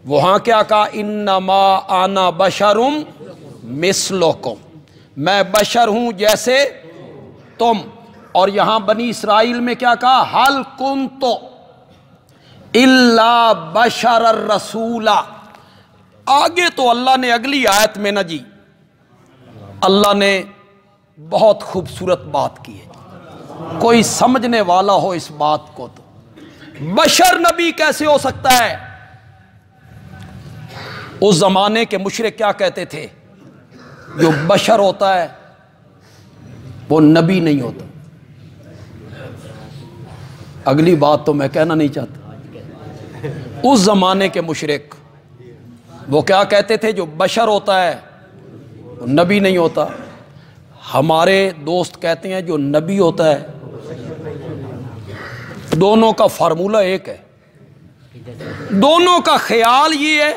وہاں کیا کہا؟ انما انا بشرم مثلکم، میں بشر ہوں جیسے تم. اور یہاں بنی اسرائیل میں کیا کہا؟ حل کنت الا بشر الرسول. آگے تو اللہ نے اگلی آیت میں نا جی اللہ نے بہت خوبصورت بات کی ہے، کوئی سمجھنے والا ہو اس بات کو تو. بشر نبی کیسے ہو سکتا ہے؟ اس زمانے کے مشرک کیا کہتے تھے؟ جو بشر ہوتا ہے وہ نبی نہیں ہوتا. اگلی بات تو میں کہنا نہیں چاہتا. اس زمانے کے مشرک وہ کیا کہتے تھے؟ جو بشر ہوتا ہے وہ نبی نہیں ہوتا. ہمارے دوست کہتے ہیں جو نبی ہوتا ہے، دونوں کا فارمولہ ایک ہے. دونوں کا خیال یہ ہے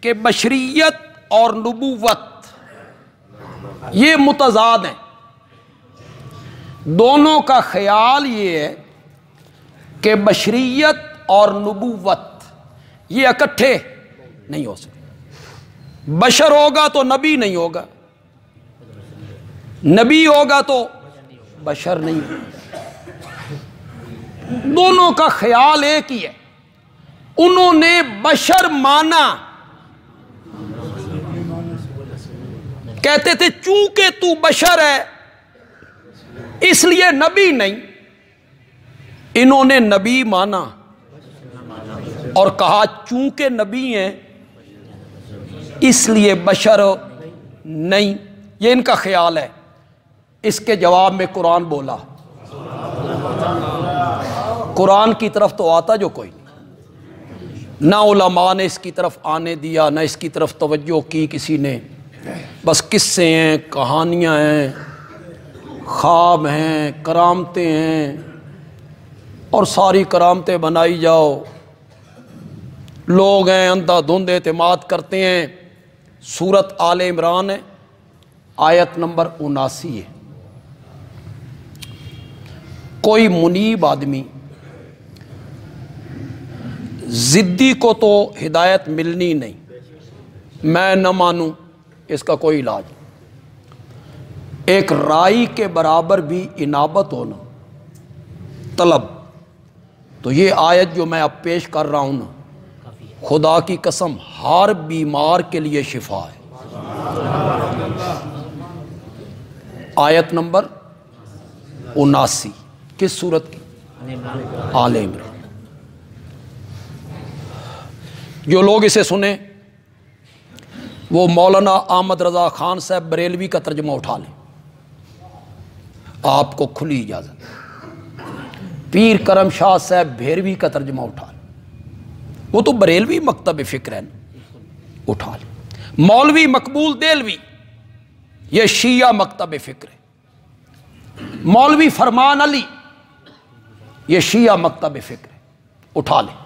کہ بشریت اور نبوت یہ متضاد ہیں. دونوں کا خیال یہ ہے کہ بشریت اور نبوت یہ اکٹھے نہیں ہو سکتے. بشر ہوگا تو نبی نہیں ہوگا، نبی ہوگا تو بشر نہیں ہوگا. دونوں کا خیال ایک ہی ہے. انہوں نے بشر مانا، کہتے تھے چونکہ تو بشر ہے اس لیے نبی نہیں. انہوں نے نبی مانا اور کہا چونکہ نبی ہیں اس لیے بشر نہیں. یہ ان کا خیال ہے. اس کے جواب میں قرآن بولا. قرآن کی طرف تو آتا جو کوئی نہیں، نہ علماء نے اس کی طرف آنے دیا، نہ اس کی طرف توجہ کی کسی نے. بس قصے ہیں، کہانیاں ہیں، خواب ہیں، کرامتیں ہیں، اور ساری کرامتیں بنائی جاؤ. لوگ ہیں اندھا دھند اعتماد کرتے ہیں. سورت آل عمران ہے، آیت نمبر 79 ہے. کوئی منیب آدمی، ضدی کو تو ہدایت ملنی نہیں، میں نہ مانوں، اس کا کوئی علاج. ایک رائی کے برابر بھی انابت ہونا طلب. تو یہ آیت جو میں اب پیش کر رہا ہوں نا، خدا کی قسم ہر بیمار کے لیے شفا ہے. آیت نمبر 79 کس سورت کی؟ آل عمران. جو لوگ اسے سنیں وہ مولانا احمد رضا خان صاحب بریلوی کا ترجمہ اٹھا لیں، آپ کو کھلی اجازت. پیر کرم شاہ صاحب بھیروی کا ترجمہ اٹھا لیں، وہ تو بریلوی مکتب فکر ہے نا، اٹھا لیں. مولوی مقبول دہلوی یہ شیعہ مکتب فکر ہے. مولوی فرمان علی یہ شیعہ مکتب فکر ہے، اٹھا لیں.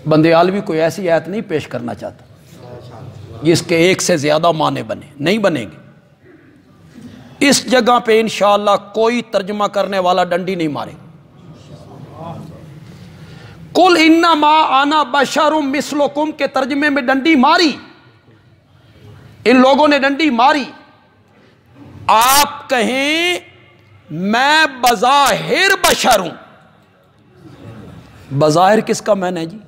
بندے عالوی کوئی ایسی آیت نہیں پیش کرنا چاہتا جس کے ایک سے زیادہ معنی بنے، نہیں بنیں گے. اس جگہ پہ انشاءاللہ کوئی ترجمہ کرنے والا ڈنڈی نہیں مارے. قل انما انا بشر مثلکم کے ترجمے میں ڈنڈی ماری، ان لوگوں نے ڈنڈی ماری. آپ کہیں میں بظاہر بشر ہوں. بظاہر کس کا میں نے جی؟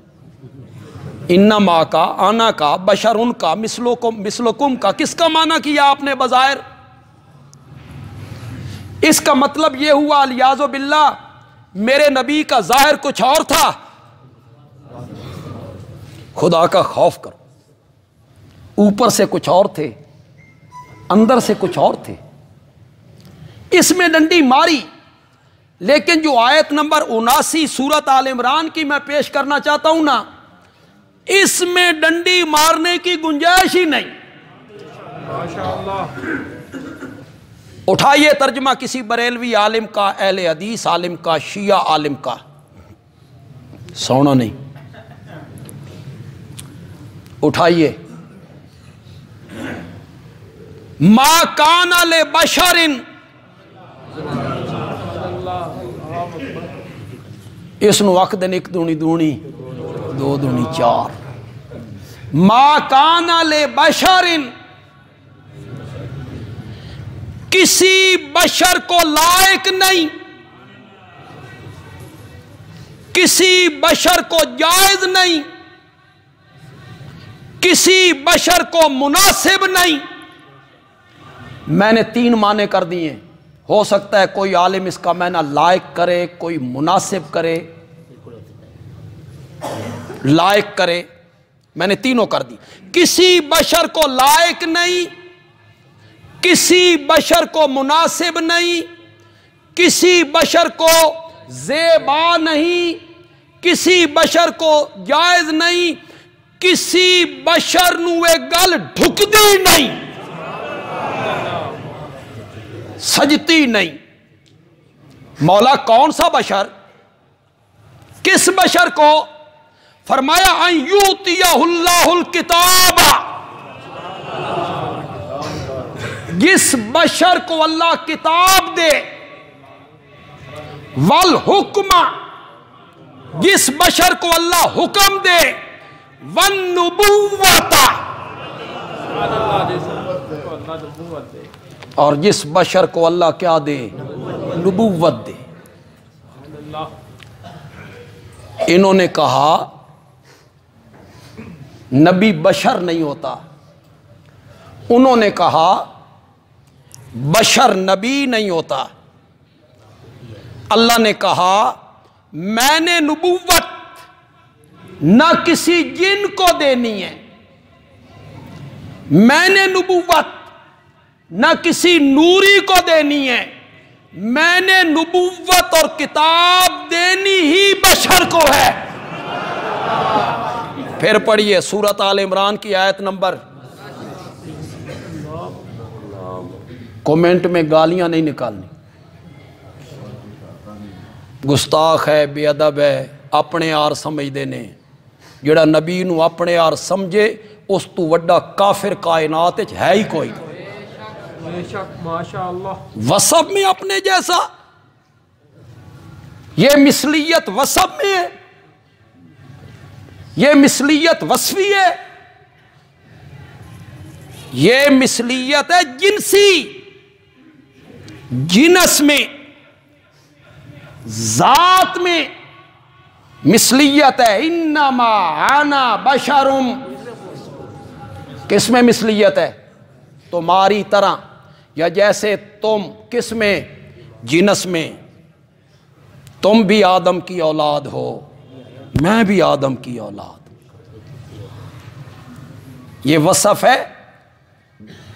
انما کا، آنا کا، بشر ان کا، مثلکم کا کس کا معنی کیا آپ نے بظاہر؟ اس کا مطلب یہ ہوا الیاذ باللہ میرے نبی کا ظاہر کچھ اور تھا. خدا کا خوف کرو، اوپر سے کچھ اور تھے، اندر سے کچھ اور تھے. اس میں ڈنڈی ماری. لیکن جو آیت نمبر 79 سورت آل عمران کی میں پیش کرنا چاہتا ہوں نا، اس میں ڈنڈی مارنے کی گنجائش ہی نہیں. اٹھائیے ترجمہ کسی بریلوی عالم کا، اہل حدیث عالم کا، شیعہ عالم کا، سونا نہیں. اٹھائیے. ما کان لبشر، اس نو وقت دن ایک دونی دونی دو دونی چار. ما کان لبشر، کسی بشر کو لائق نہیں، کسی بشر کو جائز نہیں، کسی بشر کو مناسب نہیں. میں نے 3 معنی کر دیے. ہو سکتا ہے کوئی عالم اس کا معنی لائق کرے، کوئی مناسب کرے، لائق کرے. میں نے تینوں کر دی. کسی بشر کو لائق نہیں، کسی بشر کو مناسب نہیں، کسی بشر کو زیبا نہیں، کسی بشر کو جائز نہیں، کسی بشر نوے گل ڈھکدی نہیں، سجتی نہیں. مولا کون سا بشر؟ کس بشر کو؟ فرمایا ان یؤتیہ اللہ الکتاب، جس بشر کو اللہ کتاب دے، والحکم، جس بشر کو اللہ حکم دے، والنبوت، اور جس بشر کو اللہ کیا دے؟ نبوت دے. انہوں نے کہا نبی بشر نہیں ہوتا. انہوں نے کہا بشر نبی نہیں ہوتا. اللہ نے کہا میں نے نبوت نہ کسی جن کو دینی ہے، میں نے نبوت نہ کسی نوری کو دینی ہے، میں نے نبوت اور کتاب دینی ہی بشر کو ہے. پھر پڑھیے سورۃ آل عمران کی آیت نمبر. کومنٹ میں گالیاں نہیں نکالنی. گستاخ ہے، بے ادب ہے، اپنے آر سمجھدے نے. جڑا نبی نو اپنے آر سمجھے اس تو وڈا کافر کائنات ہے ہی کوئی. وصف میں اپنے جیسا، یہ مثلیت وصف میں ہے، یہ مثلیت وصفی ہے، یہ مثلیت ہے جنسی. جنس میں، ذات میں مثلیت ہے. انما انا بشرم، کس میں مثلیت ہے؟ تمہاری طرح، یا جیسے تم. کس میں؟ جنس میں. تم بھی آدم کی اولاد ہو، میں بھی آدم کی اولاد. یہ وصف ہے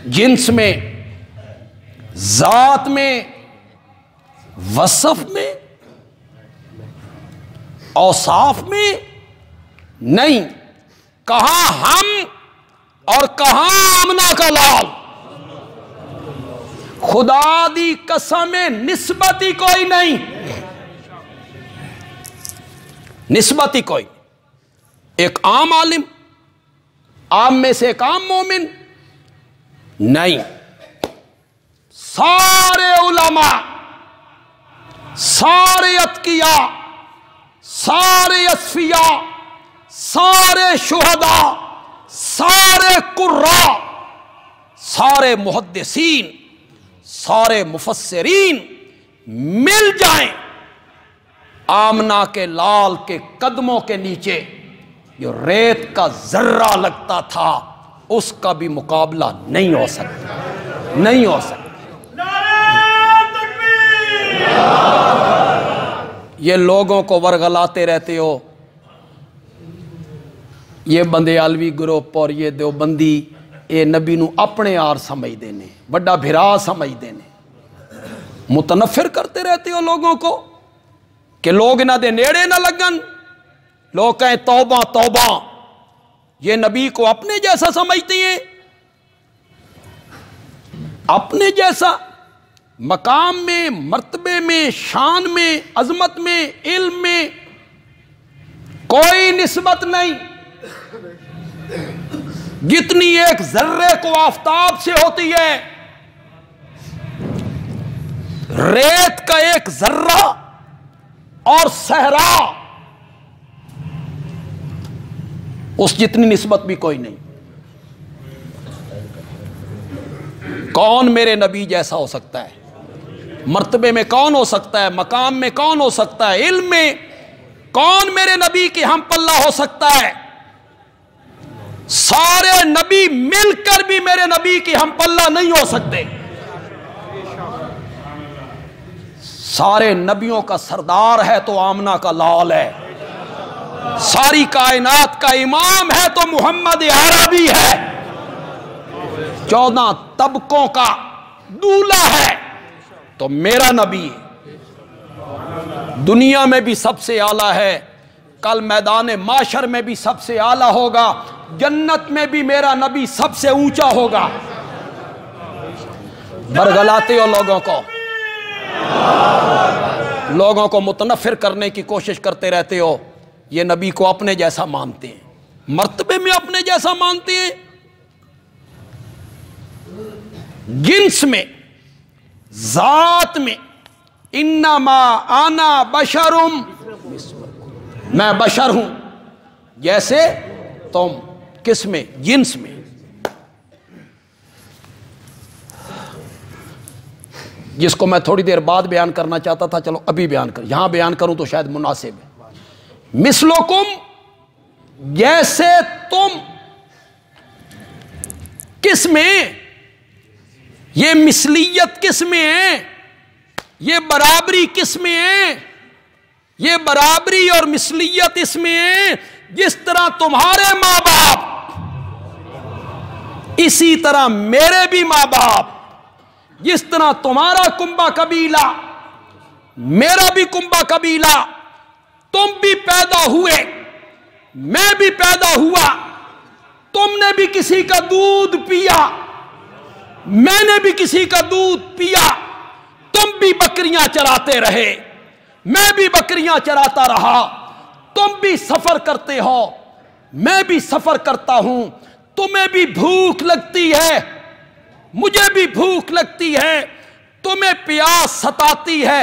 جنس میں، ذات میں، وصف میں، اوصاف میں نہیں. کہاں ہم اور کہاں آمنہ کا لال. خدا دی قسم نسبت ہی کوئی نہیں، نسبت ہی کوئی. ایک عام عالم، عام میں سے ایک عام مومن نہیں. سارے علماء، سارے اتقیاء، سارے اصفیاء، سارے شہداء، سارے قراء، سارے محدثین، سارے مفسرین مل جائیں آمنہ کے لال کے قدموں کے نیچے، جو ریت کا ذرہ لگتا تھا اس کا بھی مقابلہ نہیں ہو سکتا، نہیں ہو سکتا. یہ لوگوں کو ورغلاتے رہتے ہو، یہ بندیالوی گروپ اور یہ دیوبندی، اے نبی نو اپنے آر سمجھ دینے، بڑا بھرا سمجھ دینے. متنفر کرتے رہتے ہو لوگوں کو کہ لوگ نہ دے نیڑے نہ لگن. لوگ کہیں توبہ توبہ. یہ نبی کو اپنے جیسا سمجھتے ہیں، اپنے جیسا. مقام میں، مرتبے میں، شان میں، عظمت میں، علم میں کوئی نسبت نہیں. جتنی ایک ذرے کو آفتاب سے ہوتی ہے، ریت کا ایک ذرہ اور صحرا اس جتنی نسبت بھی کوئی نہیں۔ کون میرے نبی جیسا ہو سکتا ہے؟ مرتبے میں کون ہو سکتا ہے؟ مقام میں کون ہو سکتا ہے؟ علم میں کون میرے نبی کی ہم پلہ ہو سکتا ہے؟ سارے نبی مل کر بھی میرے نبی کی ہم پلہ نہیں ہو سکتے۔ سارے نبیوں کا سردار ہے تو آمنہ کا لال ہے، ساری کائنات کا امام ہے تو محمد عربی ہے، 14 طبقوں کا دولہ ہے تو میرا نبی دنیا میں بھی سب سے اعلیٰ ہے، کل میدان معاشر میں بھی سب سے اعلیٰ ہوگا، جنت میں بھی میرا نبی سب سے اونچا ہوگا۔ برگلاتے ہو لوگوں کو متنفر کرنے کی کوشش کرتے رہتے ہو، یہ نبی کو اپنے جیسا مانتے ہیں، مرتبے میں اپنے جیسا مانتے ہیں، جنس میں، ذات میں، انما انا بشرم، میں بشر ہوں جیسے تم، کس میں؟ جنس میں۔ جس کو میں تھوڑی دیر بعد بیان کرنا چاہتا تھا، چلو ابھی بیان کر، یہاں بیان کروں تو شاید مناسب ہے۔ مثلکم، جیسے تم، کس میں؟ یہ مثلیت کس میں ہے؟ یہ برابری کس میں ہے؟ یہ برابری اور مثلیت اس میں ہے جس طرح تمہارے ماں باپ اسی طرح میرے بھی ماں باپ، جس طرح تمہارا کنبہ قبیلہ میرا بھی کنبہ قبیلہ، تم بھی پیدا ہوئے میں بھی پیدا ہوا، تم نے بھی کسی کا دودھ پیا میں نے بھی کسی کا دودھ پیا، تم بھی بکریاں چراتے رہے میں بھی بکریاں چراتا رہا، تم بھی سفر کرتے ہو میں بھی سفر کرتا ہوں، تمہیں بھی بھوک لگتی ہے مجھے بھی بھوک لگتی ہے، تمہیں پیاس ستاتی ہے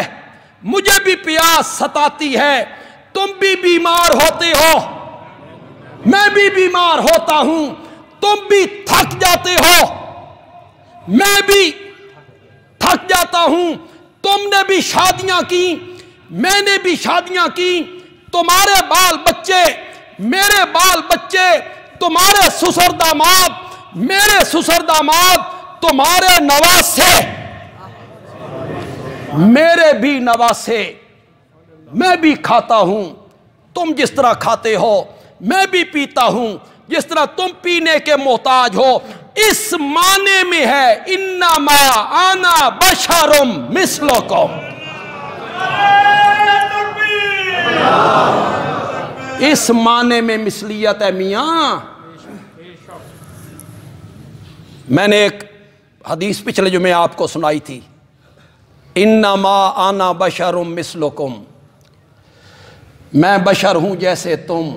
مجھے بھی پیاس ستاتی ہے، تم بھی بیمار ہوتے ہو میں بھی بیمار ہوتا ہوں، تم بھی تھک جاتے ہو میں بھی تھک جاتا ہوں، تم نے بھی شادیاں کی میں نے بھی شادیاں کی، تمہارے بال بچے میرے بال بچے، تمہارے سسر داماد میرے سسر داماد، تمہارے نواسے میرے بھی نواسے، میں بھی کھاتا ہوں تم جس طرح کھاتے ہو، میں بھی پیتا ہوں جس طرح تم پینے کے محتاج ہو۔ اس معنی میں ہے انما انا بشرم مثلکم، اس معنی میں مثلیت ہے میاں۔ میں نے ایک حدیث پچھلے جو میں آپ کو سنائی تھی، انما انا بشرم مثلکم، میں بشر ہوں جیسے تم۔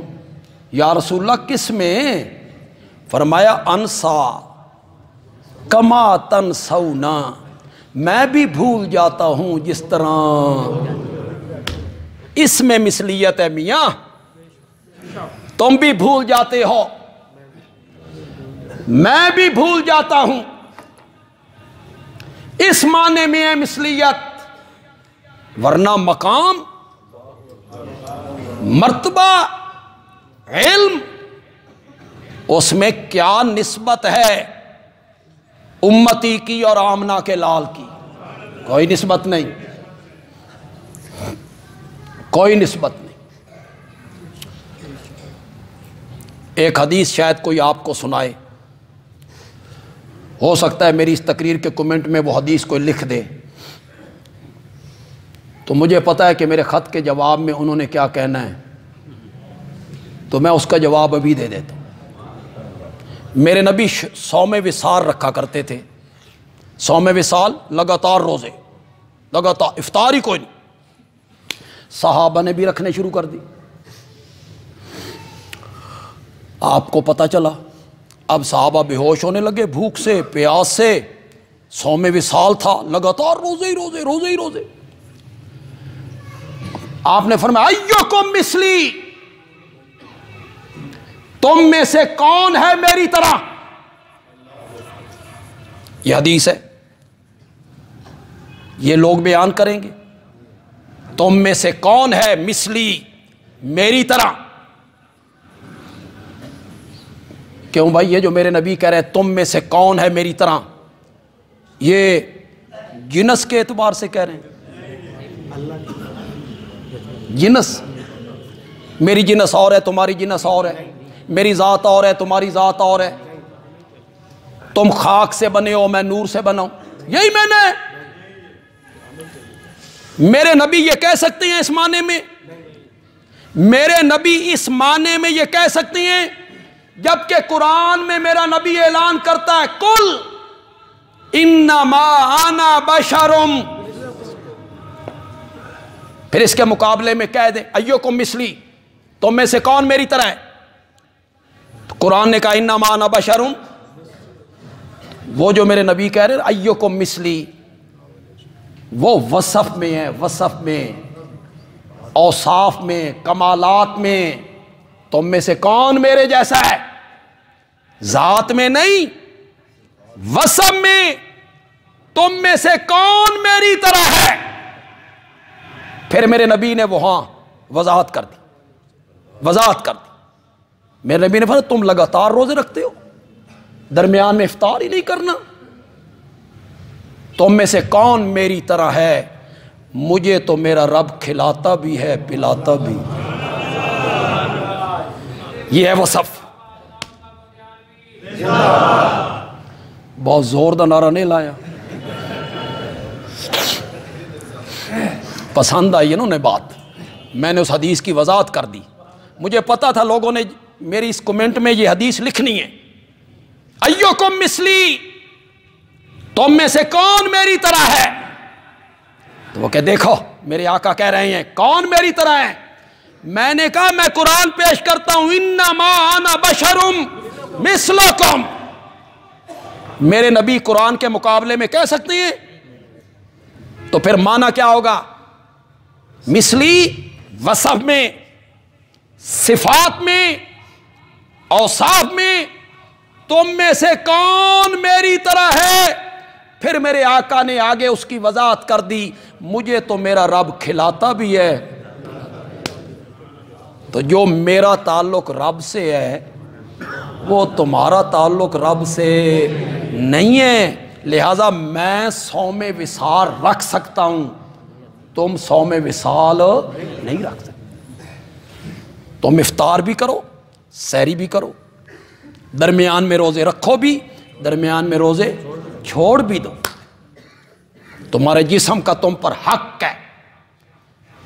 یا رسول اللہ کس میں؟ فرمایا انسا کما تنسونا، میں بھی بھول جاتا ہوں جس طرح، اس میں مثلیت ہے میاں، تم بھی بھول جاتے ہو میں بھی بھول جاتا ہوں، اس معنی میں ہے مثلیت، ورنہ مقام مرتبہ علم اس میں کیا نسبت ہے امتی کی اور آمنہ کے لال کی؟ کوئی نسبت نہیں، کوئی نسبت نہیں۔ ایک حدیث شاید کوئی آپ کو سنائے، ہو سکتا ہے میری اس تقریر کے کمنٹ میں وہ حدیث کوئی لکھ دے تو مجھے پتا ہے کہ میرے خط کے جواب میں انہوں نے کیا کہنا ہے، تو میں اس کا جواب ابھی دے دیتا ہوں۔ میرے نبی صوم وصال رکھا کرتے تھے، صوم وصال لگاتار روزے، لگاتار، افطار ہی کوئی نہیں، صحابہ نے بھی رکھنے شروع کر دی۔ آپ کو پتہ چلا اب صحابہ بے ہوش ہونے لگے، بھوک سے پیاس سے، صوم وصال تھا، لگاتار روزے ہی روزے روزے ہی روزے۔ آپ نے فرمایا ایکم مثلی، تم میں سے کون ہے میری طرح؟ یہ حدیث ہے، یہ لوگ بیان کریں گے، تم میں سے کون ہے مثلی، میری طرح؟ کیوں بھائی؟ یہ جو میرے نبی کہہ رہے ہیں تم میں سے کون ہے میری طرح، یہ جنس کے اعتبار سے کہہ رہے ہیں؟ جنس، میری جنس اور ہے، تمہاری جنس اور ہے، میری ذات اور ہے، تمہاری ذات اور ہے، تم خاک سے بنے ہو، میں نور سے بنا ہوں، یہی میں نے۔ میرے نبی یہ کہہ سکتے ہیں اس معنی میں؟ میرے نبی اس معنی میں یہ کہہ سکتے ہیں؟ جبکہ قرآن میں میرا نبی اعلان کرتا ہے کل انما انا بشرم، پھر اس کے مقابلے میں کہہ دیں ایکم مثلی، تم میں سے کون میری طرح ہے؟ تو قرآن نے کہا انما انا بشرم، وہ جو میرے نبی کہہ رہے ہیں ایکم مثلی، وہ وصف میں ہے، وصف میں، اوصاف میں، کمالات میں، تم میں سے کون میرے جیسا ہے؟ ذات میں نہیں، وصف میں، تم میں سے کون میری طرح ہے؟ پھر میرے نبی نے وہاں وضاحت کر دی، وضاحت کر دی۔ میرے نبی نے فرمایا تم لگاتار روزے رکھتے ہو، درمیان میں افطار ہی نہیں کرنا، تم میں سے کون میری طرح ہے؟ مجھے تو میرا رب کھلاتا بھی ہے، پلاتا بھی، یہ ہے وصف۔ بہت زور دا نعرہ نہیں لایا، پسند آئی انہوں نے بات، میں نے اس حدیث کی وضاحت کر دی۔ مجھے پتا تھا لوگوں نے میری اس کومنٹ میں یہ حدیث لکھنی ہے، ایکم مثلی، تم میں سے کون میری طرح ہے؟ تو وہ کہ دیکھو میرے آقا کہہ رہے ہیں کون میری طرح ہے؟ میں نے کہا میں قرآن پیش کرتا ہوں انما انا بشرم مثلکم، میرے نبی قرآن کے مقابلے میں کہہ سکتے ہیں؟ تو پھر معنی کیا ہوگا؟ مثلی وصف میں، صفات میں، اوصاف میں، تم میں سے کون میری طرح ہے؟ پھر میرے آقا نے آگے اس کی وضاحت کر دی، مجھے تو میرا رب کھلاتا بھی ہے۔ تو جو میرا تعلق رب سے ہے وہ تمہارا تعلق رب سے نہیں ہے، لہذا میں صوم وصال رکھ سکتا ہوں، تم صوم وصال نہیں رکھ سکتے۔ تم افطار بھی کرو، سحری بھی کرو، درمیان میں روزے رکھو بھی، درمیان میں روزے چھوڑ بھی دو، تمہارے جسم کا تم پر حق ہے۔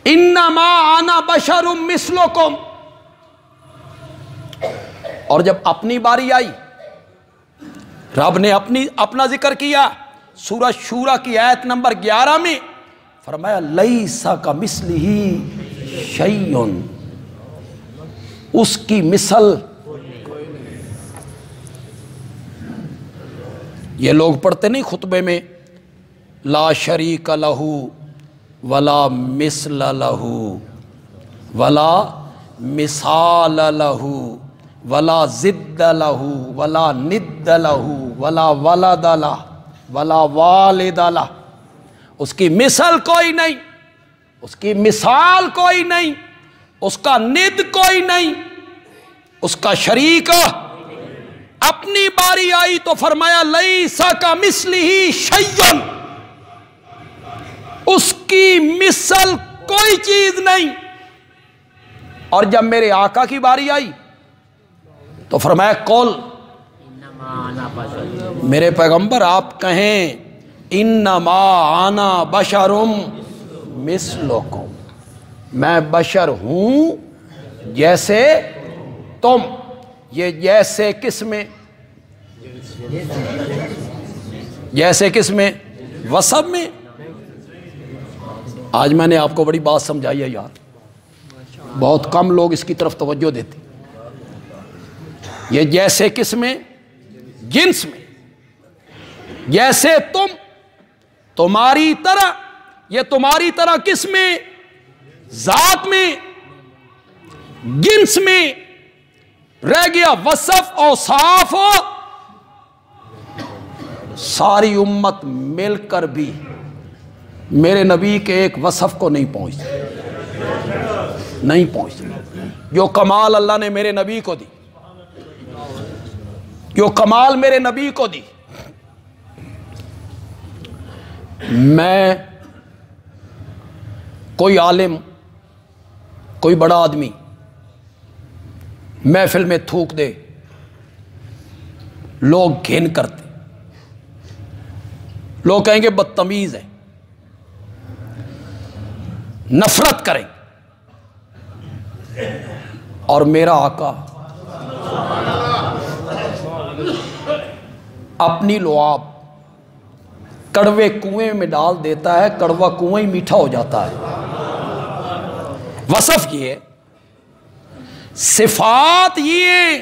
انما انا بشر مثلکم، اور جب اپنی باری آئی رب نے اپنا ذکر کیا، سورہ شورى کی آیت نمبر 11 میں فرمایا لیس کمثلہ شیء، اس کی مثل، یہ لوگ پڑھتے نہیں خطبے میں لا شریک لہ ولا مثل لہ ولا مثال لہ ولا ضد لہ ولا ند لہ ولا ولد لہ ولا والد لہ، اس کی مثل کوئی نہیں، اس کی مثال کوئی نہیں، اس کا ند کوئی نہیں، اس کا شریک۔ اپنی باری آئی تو فرمایا لیس کمثلہ شیء، اس کی مثل کوئی چیز نہیں۔ اور جب میرے آقا کی باری آئی تو فرمایا قل، میرے پیغمبر آپ کہیں انما انا بشر مثلکم، میں بشر ہوں جیسے تم۔ یہ جیسے کس میں؟ جیسے کس میں؟ وصف میں۔ آج میں نے آپ کو بڑی بات سمجھائی ہے یار، بہت کم لوگ اس کی طرف توجہ دیتے۔ یہ جیسے کس میں؟ جنس میں۔ جیسے تم، تمہاری طرح، یہ تمہاری طرح کس میں؟ ذات میں، جنس میں، رہ گیا وصف اوصاف، ساری امت مل کر بھی میرے نبی کے ایک وصف کو نہیں پہنچتی جو کمال اللہ نے میرے نبی کو دی، جو کمال میرے نبی کو دی۔ میں کوئی عالم، کوئی بڑا آدمی محفل میں تھوک دے، لوگ گھن کرتے، لوگ کہیں گے بدتمیز ہے، نفرت کریں، اور میرا آقا اپنی لعاب کڑوے کنویں میں ڈال دیتا ہے، کڑوا کنویں ہی میٹھا ہو جاتا ہے۔ وصف یہ ہے، صفات یہ ہے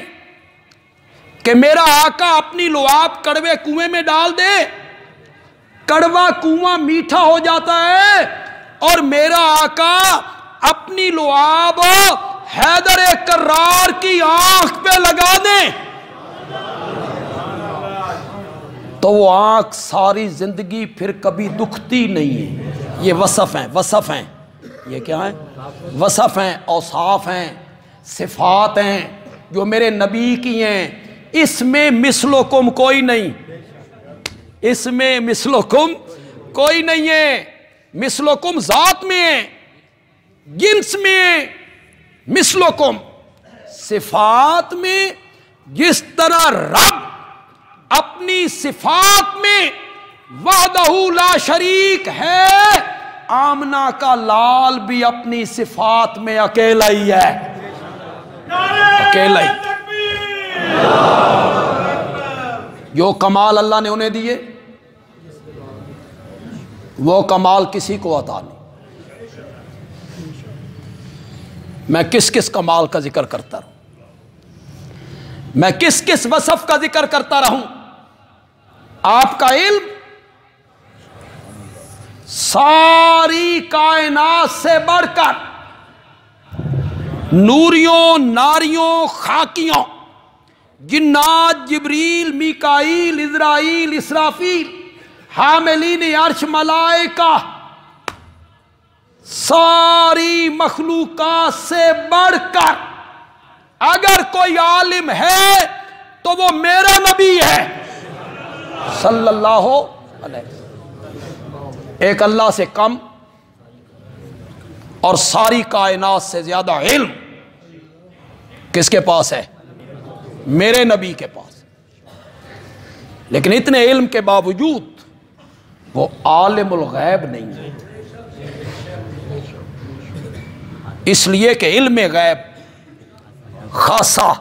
کہ میرا آقا اپنی لعاب کڑوے کنویں میں ڈال دے، کڑوا کنواں میٹھا ہو جاتا ہے، اور میرا آقا اپنی لعاب حیدر کرار کی آنکھ پہ لگا دیں تو وہ آنکھ ساری زندگی پھر کبھی دکھتی نہیں ہے۔ یہ وصف ہیں، وصف ہیں، یہ کیا ہیں؟ وصف ہیں، اوصاف ہیں، صفات ہیں جو میرے نبی کی ہیں۔ اس میں مثلکم کوئی نہیں، اس میں مثلکم کوئی نہیں ہے۔ مثلکم ذات میں ہے، جنس میں ہے، مثلکم صفات میں جس طرح رب اپنی صفات میں وحدہ لا شریک ہے، آمنہ کا لال بھی اپنی صفات میں اکیلا ہی ہے، اکیلا ہی۔ جو کمال اللہ نے انہیں دیے وہ کمال کسی کو عطا نہیں۔ میں کس کس کمال کا ذکر کرتا رہوں، میں کس کس وصف کا ذکر کرتا رہوں۔ آپ کا علم ساری کائنات سے بڑھ کر نوریوں، ناریوں، خاکیوں، جنات، جبریل، میکائیل، عزرائیل، اسرافیل، حاملین عرش، ملائکہ، ساری مخلوقات سے بڑھ کر اگر کوئی عالم ہے تو وہ میرا نبی ہے صلی اللہ علیہ وسلم۔ ایک اللہ سے کم اور ساری کائنات سے زیادہ علم کس کے پاس ہے؟ میرے نبی کے پاس۔ لیکن اتنے علم کے باوجود وہ عالم الغیب نہیں ہے، اس لیے کہ علم غیب خاصہ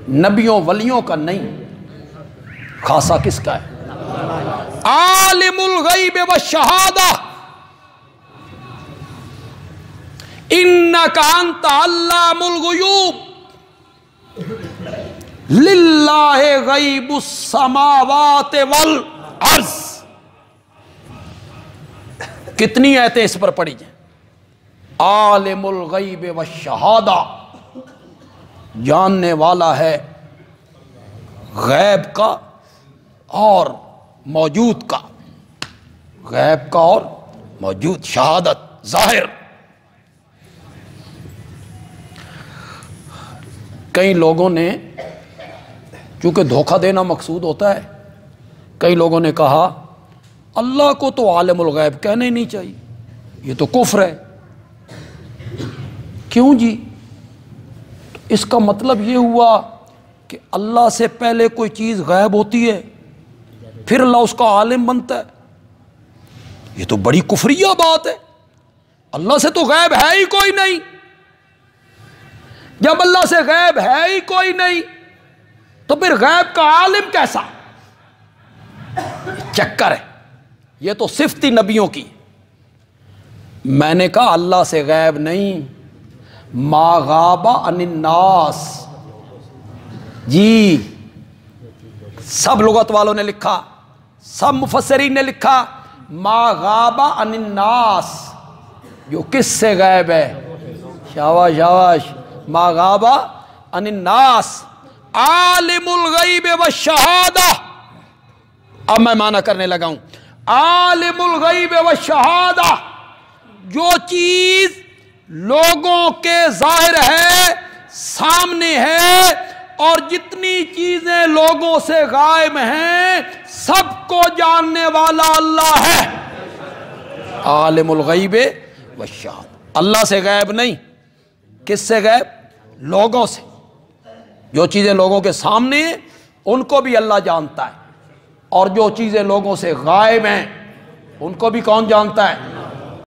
نبیوں ولیوں کا نہیں، خاصہ کس کا ہے؟ عالم الغیب والشہادہ، انک انت علام الغیوب، للہ غیب السماوات والارض۔ کتنی آیتیں اس پر پڑھی جائیں؟ عالم الغیب والشہادہ، جاننے والا ہے غیب کا اور موجود کا، غیب کا اور موجود، شہادت ظاہر۔ کئی لوگوں نے، چونکہ دھوکہ دینا مقصود ہوتا ہے، کئی لوگوں نے کہا اللہ کو تو عالم الغیب کہنا ہی نہیں چاہیے، یہ تو کفر ہے۔ کیوں جی؟ اس کا مطلب یہ ہوا کہ اللہ سے پہلے کوئی چیز غائب ہوتی ہے پھر اللہ اس کا عالم بنتا ہے؟ یہ تو بڑی کفریہ بات ہے۔ اللہ سے تو غائب ہے ہی کوئی نہیں، جب اللہ سے غائب ہے ہی کوئی نہیں تو پھر غائب کا عالم کیسا؟ چکر ہے، یہ تو صفت ہی نبیوں کی۔ میں نے کہا اللہ سے غائب نہیں، ما غاب عن الناس، جی سب لغت والوں نے لکھا، سب مفسرین نے لکھا ما غاب عن الناس، جو کس سے غائب ہے؟ شاباش شاباش، ما غاب عن الناس عالم الغیب والشہادہ. اب میں معنی کرنے لگا ہوں. عالم الغیب والشہادہ، جو چیز لوگوں کے ظاہر ہے، سامنے ہے، اور جتنی چیزیں لوگوں سے غائب ہیں سب کو جاننے والا اللہ ہے. عالم الغیب والشہادہ. اللہ سے غائب نہیں. کس سے غائب؟ لوگوں سے. جو چیزیں لوگوں کے سامنے ہیں ان کو بھی اللہ جانتا ہے، اور جو چیزیں لوگوں سے غائب ہیں ان کو بھی کون جانتا ہے؟